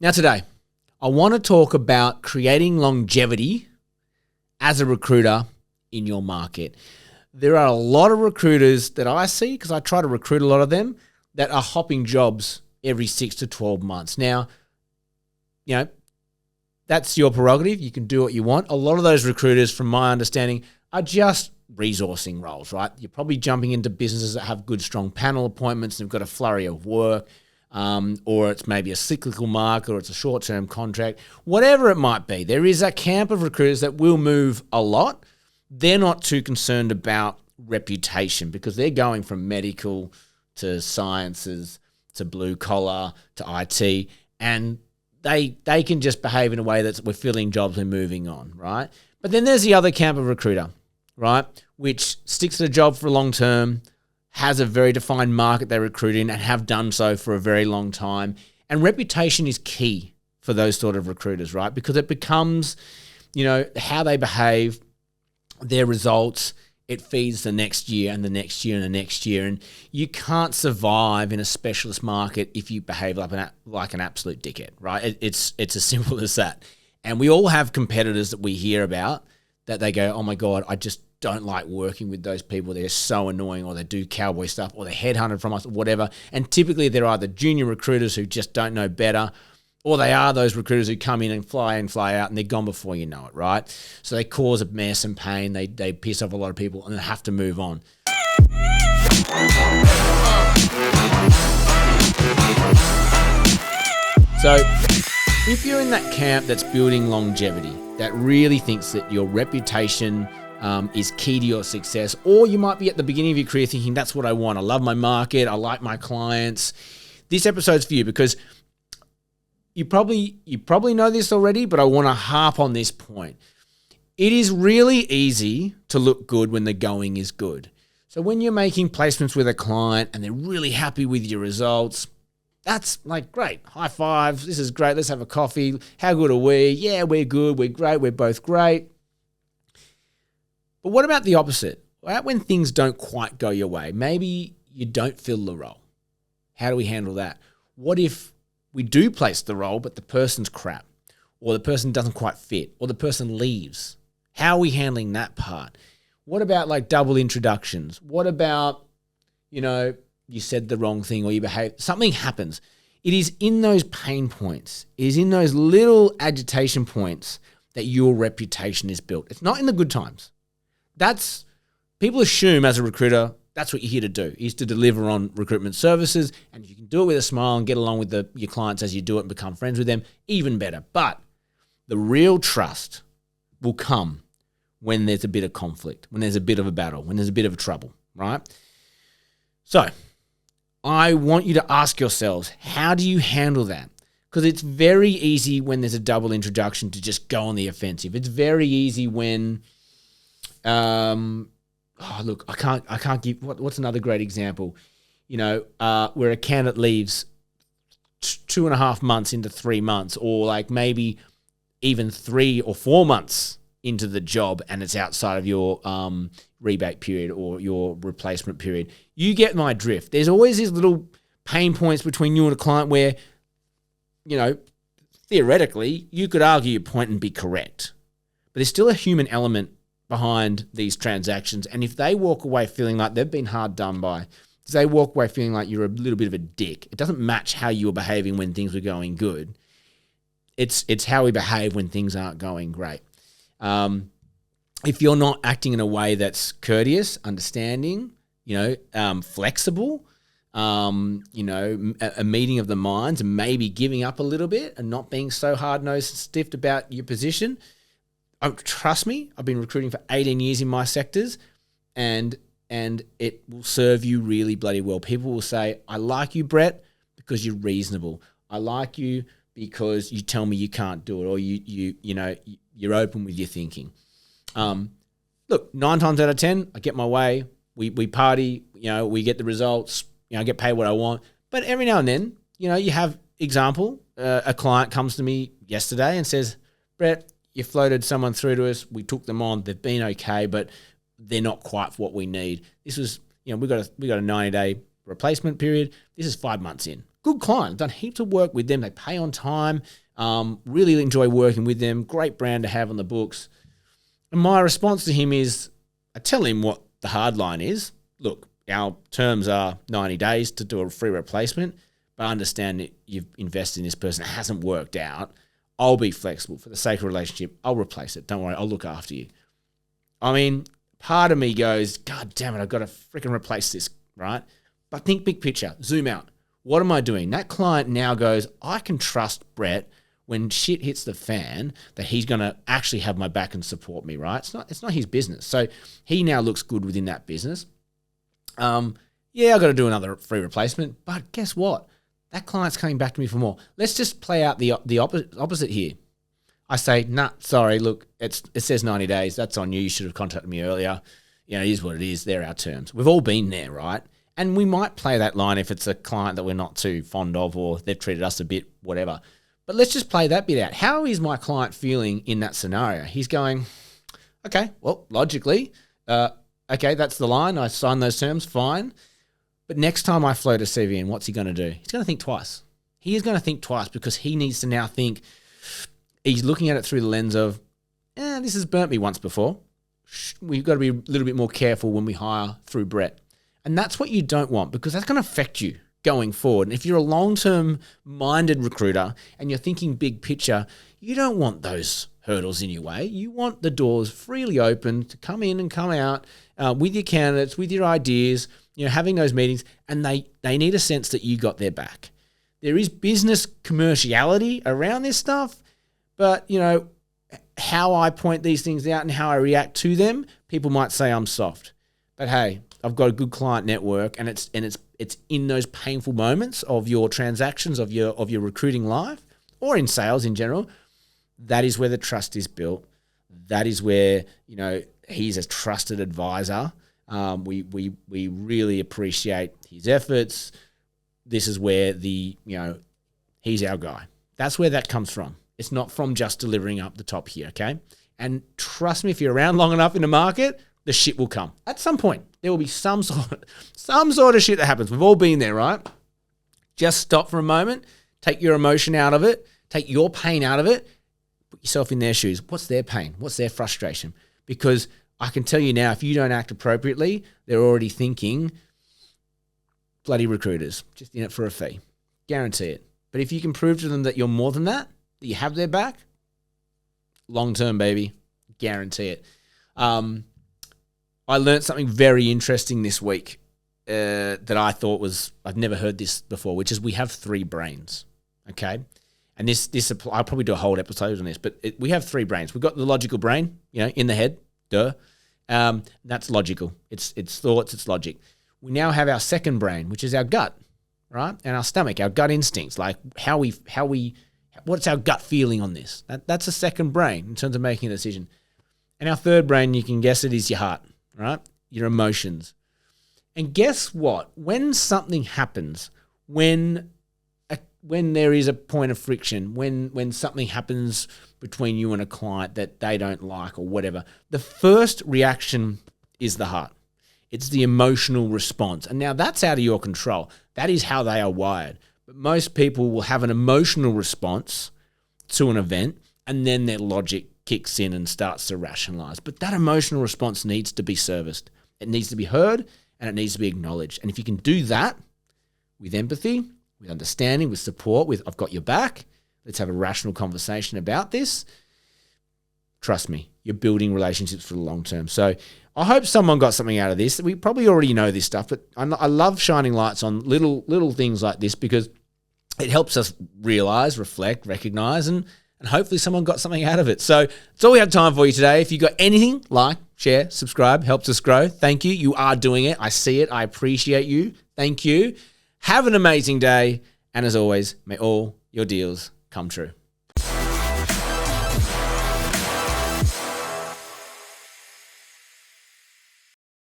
Now today, I want to talk about creating longevity as a recruiter in your market. There are a lot of recruiters that I see, because I try to recruit a lot of them, that are hopping jobs every 6 to 12 months. Now, that's your prerogative. You can do what you want. A lot of those recruiters, from my understanding, are just resourcing roles, right? You're probably jumping into businesses that have good, strong panel appointments and have got a flurry of work, or it's maybe a cyclical market, or it's a short-term contract, whatever it might be. There is a camp of recruiters that will move a lot. They're not too concerned about reputation because they're going from medical to sciences to blue collar to IT, and they can just behave in a way that we're filling jobs and moving on, right? But then there's the other camp of recruiter, right, which sticks to the job for long term, has a very defined market they recruit in and have done so for a very long time. And reputation is key for those sort of recruiters, right? Because it becomes, how they behave, their results, it feeds the next year and the next year and the next year. And you can't survive in a specialist market if you behave like an absolute dickhead, right? It's as simple as that. And we all have competitors that we hear about that they go, oh my God, I just don't like working with those people. They're so annoying, or they do cowboy stuff, or they're headhunted from us, or whatever. And typically they're either junior recruiters who just don't know better, or they are those recruiters who come in, fly out, and they're gone before you know it, right? So they cause a mess and pain. They piss off a lot of people and they have to move on. So if you're in that camp that's building longevity, that really thinks that your reputation is key to your success, or you might be at the beginning of your career thinking, that's what I want. I love my market. I like my clients. This episode's for you because you probably know this already, but I want to harp on this point. It is really easy to look good when the going is good. So when you're making placements with a client and they're really happy with your results, that's like, great. High five. This is great. Let's have a coffee. How good are we? Yeah, we're good. We're great. We're both great. But what about the opposite? What about when things don't quite go your way? Maybe you don't fill the role. How do we handle that? What if we do place the role, but the person's crap, or the person doesn't quite fit, or the person leaves? How are we handling that part? What about like double introductions? What about, you said the wrong thing, or you behave, something happens. It is in those pain points, it is in those little agitation points that your reputation is built. It's not in the good times. People assume as a recruiter, that's what you're here to do, is to deliver on recruitment services. And if you can do it with a smile and get along with your clients as you do it and become friends with them, even better. But the real trust will come when there's a bit of conflict, when there's a bit of a battle, when there's a bit of trouble, right? So I want you to ask yourselves, how do you handle that? Because it's very easy when there's a double introduction to just go on the offensive. It's very easy when, I can't give, what's another great example? Where a candidate leaves 2.5 months into 3 months, or like maybe even 3 or 4 months into the job, and it's outside of your rebate period or your replacement period. You get my drift. There's always these little pain points between you and a client where, theoretically, you could argue your point and be correct, but there's still a human element behind these transactions. And if they walk away feeling like they've been hard done by, if they walk away feeling like you're a little bit of a dick, it doesn't match how you were behaving when things were going good. It's how we behave when things aren't going great. If you're not acting in a way that's courteous, understanding, flexible, a meeting of the minds, and maybe giving up a little bit and not being so hard-nosed and stiffed about your position, trust me, I've been recruiting for 18 years in my sectors, and it will serve you really bloody well. People will say, I like you, Brett, because you're reasonable. I like you because you tell me you can't do it, or you're open with your thinking. Look, 9 times out of 10, I get my way. We party, we get the results, I get paid what I want. But every now and then, you have example, a client comes to me yesterday and says, Brett, you floated someone through to us. We took them on. They've been okay, but they're not quite what we need. This was, we got a 90-day replacement period. This is 5 months in. good client. I've done heaps of work with them. They pay on time. Really enjoy working with them. Great brand to have on the books. And my response to him is, I tell him what the hard line is. Look, our terms are 90 days to do a free replacement, but I understand that you've invested in this person. It hasn't worked out. I'll be flexible for the sake of relationship. I'll replace it. Don't worry. I'll look after you. I mean, part of me goes, God damn it, I've got to freaking replace this, right? But think big picture. Zoom out. What am I doing? That client now goes, I can trust Brett when shit hits the fan that he's going to actually have my back and support me, right? It's not his business. So he now looks good within that business. Yeah, I've got to do another free replacement, but guess what? That client's coming back to me for more. Let's just play out the opposite here. I say, nah, sorry, look, it says 90 days. That's on you. You should have contacted me earlier. You know, it is what it is. They're our terms. We've all been there, right? And we might play that line if it's a client that we're not too fond of or they've treated us a bit, whatever. But let's just play that bit out. How is my client feeling in that scenario? He's going, okay, well, logically, okay, that's the line. I signed those terms, fine. But next time I float a CV in, what's he going to do? He's going to think twice. He is going to think twice because he needs to now think, he's looking at it through the lens of, this has burnt me once before. We've got to be a little bit more careful when we hire through Brett. And that's what you don't want because that's going to affect you going forward. And if you're a long-term minded recruiter and you're thinking big picture, you don't want those hurdles in your way. You want the doors freely open to come in and come out with your candidates, with your ideas, having those meetings, and they need a sense that you got their back. There is business commerciality around this stuff, but, how I point these things out and how I react to them, people might say I'm soft. But hey, I've got a good client network, and it's in those painful moments of your transactions, of your recruiting life, or in sales in general. That is where the trust is built. That is where he's a trusted advisor. We really appreciate his efforts. This is where he's our guy. That's where that comes from. It's not from just delivering up the top here, okay? And trust me, if you're around long enough in the market, the shit will come. At some point, there will be some sort of shit that happens. We've all been there, right? Just stop for a moment, take your emotion out of it, take your pain out of it, put yourself in their shoes. What's their pain? What's their frustration? Because I can tell you now, if you don't act appropriately, they're already thinking, bloody recruiters, just in it for a fee. Guarantee it. But if you can prove to them that you're more than that you have their back, long-term, baby, guarantee it. I learned something very interesting this week that I thought I've never heard this before, which is we have 3 brains, okay? And this I'll probably do a whole episode on this, but we have 3 brains. We've got the logical brain, in the head, duh. That's logical. It's thoughts, it's logic. We now have our second brain, which is our gut, right? And our stomach, our gut instincts, like what's our gut feeling on this? That's a second brain in terms of making a decision. And our third brain, you can guess it, is your heart, right? Your emotions. And guess what? When something happens, when there is a point of friction, when something happens between you and a client that they don't like or whatever, the first reaction is the heart. It's the emotional response. And now that's out of your control. That is how they are wired. But most people will have an emotional response to an event, and then their logic kicks in and starts to rationalize. But that emotional response needs to be serviced. It needs to be heard, and it needs to be acknowledged. And if you can do that with empathy, with understanding, with support, with I've got your back, let's have a rational conversation about this, trust me, you're building relationships for the long term. So I hope someone got something out of this. We probably already know this stuff, but I love shining lights on little things like this because it helps us realize, reflect, recognize, and hopefully someone got something out of it. So that's all we have time for you today. If you got anything, like, share, subscribe, helps us grow. Thank you. You are doing it. I see it. I appreciate you. Thank you. Have an amazing day. And as always, may all your deals come true.